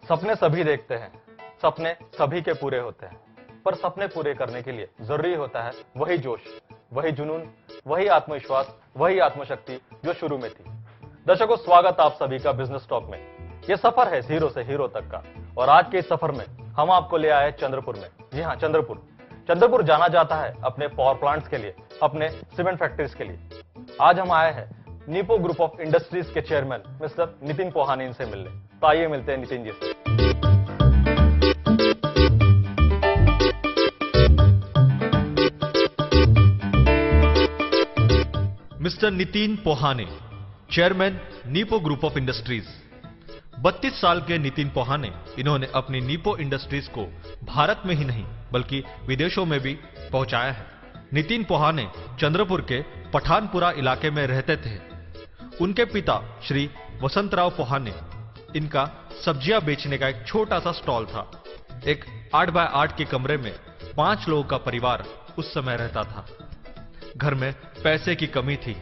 सपने सभी देखते हैं, सपने सभी के पूरे होते हैं, पर सपने पूरे करने के लिए जरूरी होता है वही जोश, वही जुनून, वही आत्मविश्वास, वही आत्मशक्ति जो शुरू में थी। दर्शकों, स्वागत आप सभी का बिजनेस टॉक में। यह सफर है जीरो से हीरो तक का, और आज के इस सफर में हम आपको ले आए चंद्रपुर में। जी हाँ, चंद्रपुर जाना जाता है अपने पावर प्लांट्स के लिए, अपने सीमेंट फैक्ट्रीज के लिए। आज हम आए हैं नीपो ग्रुप ऑफ इंडस्ट्रीज के चेयरमैन मिस्टर नितिन पोहानी से मिलने। तो आइए मिलते हैं नितिन जी से। Mister Nitin Pohane, chairman Nipo group of industries. 32 साल के नितिन पोहाने, इन्होंने अपनी नीपो इंडस्ट्रीज को भारत में ही नहीं बल्कि विदेशों में भी पहुंचाया है। नितिन पोहाने चंद्रपुर के पठानपुरा इलाके में रहते थे। उनके पिता श्री वसंतराव पोहाने, इनका सब्जियां बेचने का एक छोटा सा स्टॉल था। एक 8 बाय 8 के कमरे में 5 लोगों का परिवार उस समय रहता था। घर में पैसे की कमी थी,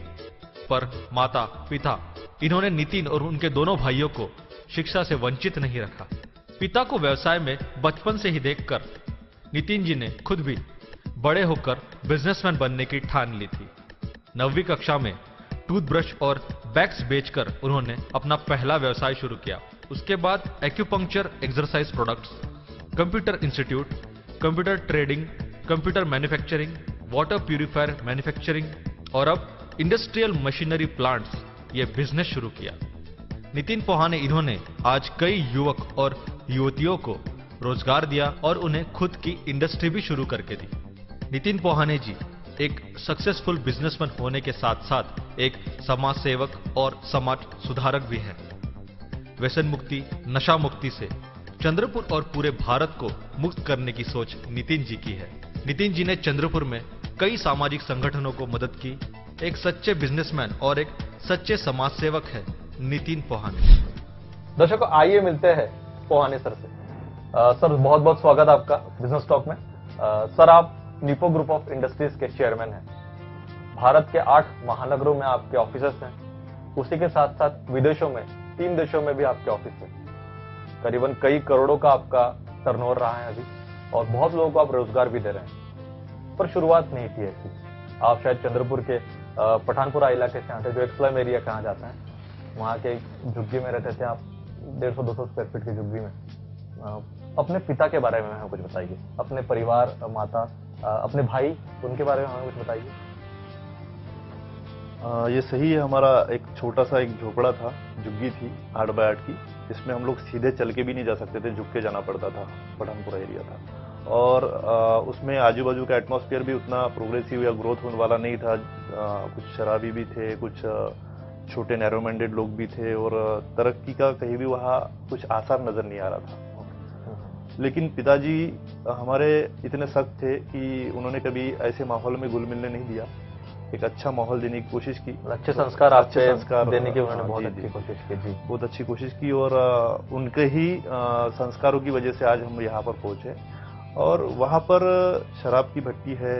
पर माता पिता, इन्होंने नितिन और उनके दोनों भाइयों को शिक्षा से वंचित नहीं रखा। पिता को व्यवसाय में बचपन से ही देखकर नितिन जी ने खुद भी बड़े होकर बिजनेसमैन बनने की ठान ली थी। 9वीं कक्षा में टूथब्रश और बैग्स बेचकर उन्होंने अपना पहला व्यवसाय शुरू किया। उसके बाद acupuncture exercise products, computer institute, computer trading, computer manufacturing, water purifier manufacturing और अब इंडस्ट्रियल मशीनरी प्लांट्स, ये बिजनेस शुरू किया। नितिन पोहाने, इन्होंने आज कई युवक और युवतियों को रोजगार दिया और उन्हें खुद की इंडस्ट्री भी शुरू करके दी। नितिन पोहाने जी एक सक्सेसफुल बिजनेसमैन होने के साथ साथ एक समाज सेवक और समाज सुधारक भी हैं। व्यसन मुक्ति, नशा मुक्ति से चंद्रपुर और पूरे भारत को मुक्त करने की सोच नितिन जी की है। नितिन जी ने चंद्रपुर में कई सामाजिक संगठनों को मदद की। एक सच्चे बिजनेसमैन और एक सच्चे समाज सेवक है नितिन पोहाने। दर्शकों, आइए मिलते हैं पोहाने सर से। सर, बहुत बहुत स्वागत आपका बिजनेस टॉक में। सर, आप नीपो ग्रुप ऑफ इंडस्ट्रीज के चेयरमैन हैं। भारत के 8 महानगरों में आपके ऑफिसेस हैं। उसी के साथ साथ विदेशों में 3 देशों में भी आपके ऑफिस हैं। करीबन कई करोड़ों का आपका टर्नओवर रहा है अभी, और बहुत लोगों को आप रोजगार भी दे रहे हैं। पर शुरुआत नहीं थी ऐसी। आप शायद चंद्रपुर के पठानपुरा इलाके से आते, जो एक स्लम एरिया कहा जाता है, वहाँ के झुग्गी में रहते थे आप, 150-200 स्क्वायर फीट की झुग्गी में। अपने पिता के बारे में हमें कुछ बताइए, अपने परिवार, माता, अपने भाई, उनके बारे में हमें कुछ बताइए। ये सही है। हमारा एक छोटा सा एक झोपड़ा था, झुग्गी थी 8 बाय 8 की, जिसमें हम लोग सीधे चल के भी नहीं जा सकते थे, झुक के जाना पड़ता था। पठानपुरा एरिया था, और उसमें आजू बाजू का एटमॉस्फेयर भी उतना प्रोग्रेसिव या ग्रोथ होने वाला नहीं था। कुछ शराबी भी थे, कुछ छोटे नैरो माइंडेड लोग भी थे, और तरक्की का कहीं भी वहाँ कुछ आसार नजर नहीं आ रहा था। लेकिन पिताजी हमारे इतने सख्त थे कि उन्होंने कभी ऐसे माहौल में घुल मिलने नहीं दिया। एक अच्छा माहौल देने की कोशिश की, अच्छे संस्कार देने की उन्होंने बहुत अच्छी कोशिश की। जी, बहुत अच्छी कोशिश की, और उनके ही संस्कारों की वजह से आज हम यहाँ पर पहुंचे। और वहाँ पर शराब की भट्टी है,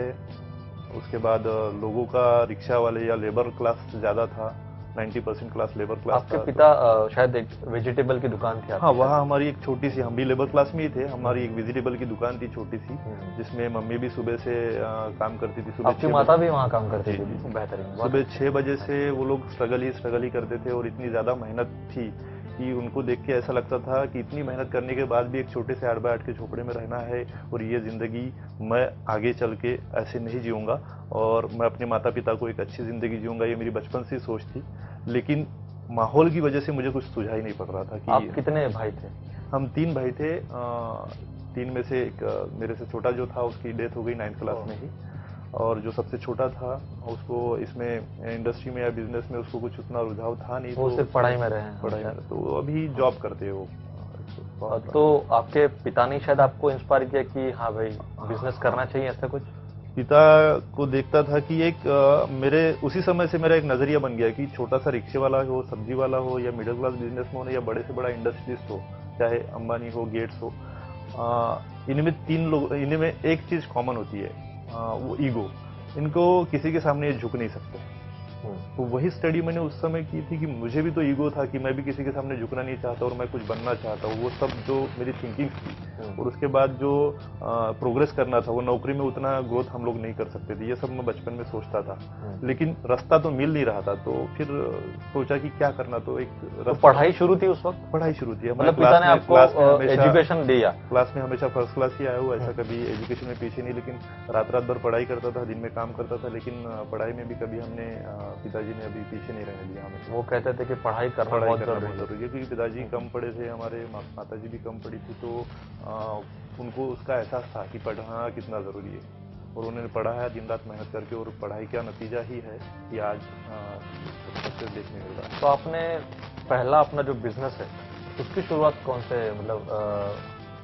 उसके बाद लोगों का रिक्शा वाले या लेबर क्लास ज़्यादा था, 90% क्लास लेबर क्लास। आपके पिता शायद एक वेजिटेबल की दुकान थी। हाँ, वहाँ हमारी एक छोटी सी, हम भी लेबर क्लास में ही थे, हमारी एक वेजिटेबल की दुकान थी छोटी सी, जिसमें मम्मी भी सुबह से काम करती थी। आपकी माता भी वहाँ काम करती थी? बेहतरीन। सुबह 6 बजे से वो लोग स्ट्रगल ही करते थे, और इतनी ज़्यादा मेहनत थी कि उनको देख के ऐसा लगता था कि इतनी मेहनत करने के बाद भी एक छोटे से 8 बाय 8 के झोपड़े में रहना है, और ये ज़िंदगी मैं आगे चल के ऐसे नहीं जीऊँगा, और मैं अपने माता पिता को एक अच्छी ज़िंदगी जीऊँगा। ये मेरी बचपन से सोच थी, लेकिन माहौल की वजह से मुझे कुछ सुझाव ही नहीं पड़ रहा था कि। आप कितने भाई थे? हम 3 भाई थे। 3 में से एक मेरे से छोटा जो था, उसकी डेथ हो गई 9th क्लास में ही, और जो सबसे छोटा था उसको इसमें इंडस्ट्री में या बिजनेस में उसको कुछ उतना रुझाव था नहीं, वो सिर्फ पढ़ाई में रहे। पढ़ाई में, तो अभी जॉब करते हो। तो आपके पिता ने शायद आपको इंस्पायर किया कि हाँ भाई, बिजनेस करना चाहिए, ऐसा कुछ? पिता को देखता था कि एक मेरे उसी समय से मेरा एक नजरिया बन गया कि छोटा सा रिक्शे वाला हो, सब्जी वाला हो, या मिडिल क्लास बिजनेसमैन हो, या बड़े से बड़ा इंडस्ट्रियलिस्ट हो, चाहे अंबानी हो, गेट्स हो, इनमें एक चीज कॉमन होती है, वो ईगो। इनको किसी के सामने झुक नहीं सकते। तो वही स्टडी मैंने उस समय की थी कि मुझे भी तो ईगो था कि मैं भी किसी के सामने झुकना नहीं चाहता और मैं कुछ बनना चाहता हूँ। वो सब जो मेरी थिंकिंग थी और उसके बाद जो प्रोग्रेस करना था, वो नौकरी में उतना ग्रोथ हम लोग नहीं कर सकते थे, ये सब मैं बचपन में सोचता था। लेकिन रास्ता तो मिल नहीं रहा था, तो फिर सोचा कि क्या करना। तो एक तो पढ़ाई शुरू थी उस वक्त? पढ़ाई शुरू थी। मतलब पिता ने आपको एजुकेशन दिया? क्लास में हमेशा फर्स्ट क्लास ही आया हुआ, ऐसा कभी एजुकेशन में पीछे नहीं। लेकिन रात रात भर पढ़ाई करता था, दिन में काम करता था, लेकिन पढ़ाई में भी कभी हमने पिताजी ने अभी पीछे नहीं रहने दिया हमें। वो कहते थे कि पढ़ाई करना बहुत जरूरी है, क्योंकि पिताजी कम पढ़े थे, हमारे माताजी भी कम पढ़ी थी, तो उनको उसका एहसास था कि पढ़ना कितना जरूरी है। और उन्होंने पढ़ा है दिन रात मेहनत करके, और पढ़ाई का नतीजा ही है कि आज सक्सेस देखने मिल रहा है। तो आपने पहला अपना जो बिजनेस है उसकी शुरुआत कौन से, मतलब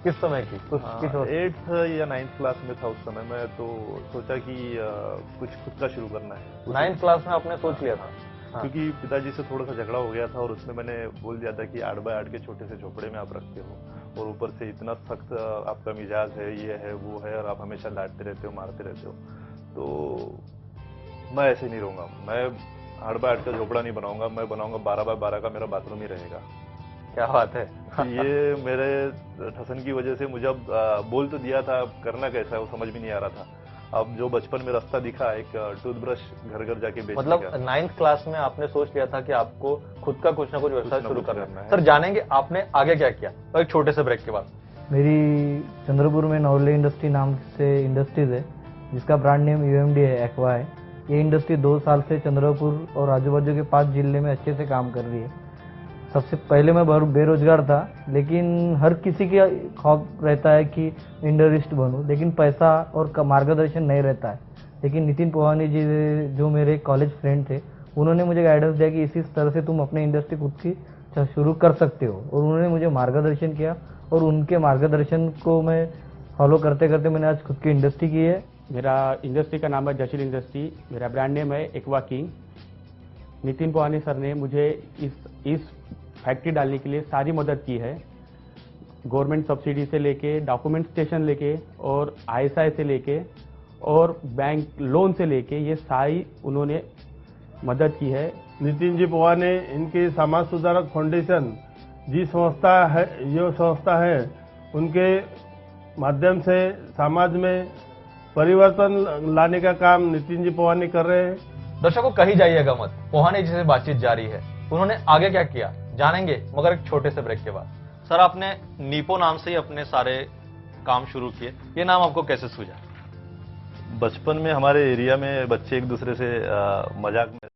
किस समय की? 8th या 9th क्लास में था उस समय। मैं तो सोचा कि कुछ खुद का शुरू करना है। 9th क्लास में आपने सोच लिया था? क्योंकि पिताजी से थोड़ा सा झगड़ा हो गया था, और उसमें मैंने बोल दिया था कि 8 बाय 8 के छोटे से झोपड़े में आप रखते हो, और ऊपर से इतना सख्त आपका मिजाज है, ये है वो है, और आप हमेशा डांटते रहते हो, मारते रहते हो, तो मैं ऐसे नहीं रहूंगा। मैं 8 बाय 8 का झोपड़ा नहीं बनाऊंगा, मैं बनाऊंगा 12 बाय 12 का, मेरा बाथरूम ही रहेगा। क्या बात है। ये मेरे ठसन की वजह से मुझे अब बोल तो दिया था, अब करना कैसा है वो समझ भी नहीं आ रहा था। अब जो बचपन में रास्ता दिखा, एक टूथब्रश घर घर जाके बेचने मतलब का। 9th क्लास में आपने सोच लिया था कि आपको खुद का कुछ ना कुछ व्यवसाय शुरू करना है। है। सर जानेंगे आपने आगे क्या किया, और एक छोटे से ब्रेक के बाद। मेरी चंद्रपुर में नॉर्ले इंडस्ट्री नाम से इंडस्ट्रीज है, जिसका ब्रांड नेम यूएमडी है, एक्वा है। ये इंडस्ट्री 2 साल से चंद्रपुर और आजू बाजू के 5 जिले में अच्छे से काम कर रही है। सबसे पहले मैं बेरोजगार था, लेकिन हर किसी का ख्वाब रहता है कि इंडस्ट्रिस्ट बनूं, लेकिन पैसा और मार्गदर्शन नहीं रहता है। लेकिन नितिन पोहानी जी जो मेरे कॉलेज फ्रेंड थे, उन्होंने मुझे गाइडेंस दिया कि इसी तरह से तुम अपने इंडस्ट्री खुद की शुरू कर सकते हो, और उन्होंने मुझे मार्गदर्शन किया, और उनके मार्गदर्शन को मैं फॉलो करते करते मैंने आज खुद की इंडस्ट्री की है। मेरा इंडस्ट्री का नाम है जशील इंडस्ट्री, मेरा ब्रांड नेम है एक्वा किंग। नितिन पोहानी सर ने मुझे इस फैक्ट्री डालने के लिए सारी मदद की है। गवर्नमेंट सब्सिडी से लेके, डॉक्यूमेंटेशन लेके, और आईएसआई से लेके, और बैंक लोन से लेके, ये सारी उन्होंने मदद की है। नितिन जी पोहाने इनकी समाज सुधारक फाउंडेशन जो संस्था है उनके माध्यम से समाज में परिवर्तन लाने का काम नितिन जी पोहानी कर रहे हैं। दर्शकों कहीं जाइएगा मत, पोहानी जी से बातचीत जारी है। उन्होंने आगे क्या किया जानेंगे, मगर एक छोटे से ब्रेक के बाद। सर आपने नीपो नाम से ही अपने सारे काम शुरू किए, ये नाम आपको कैसे सूझा? बचपन में हमारे एरिया में बच्चे एक दूसरे से मजाक में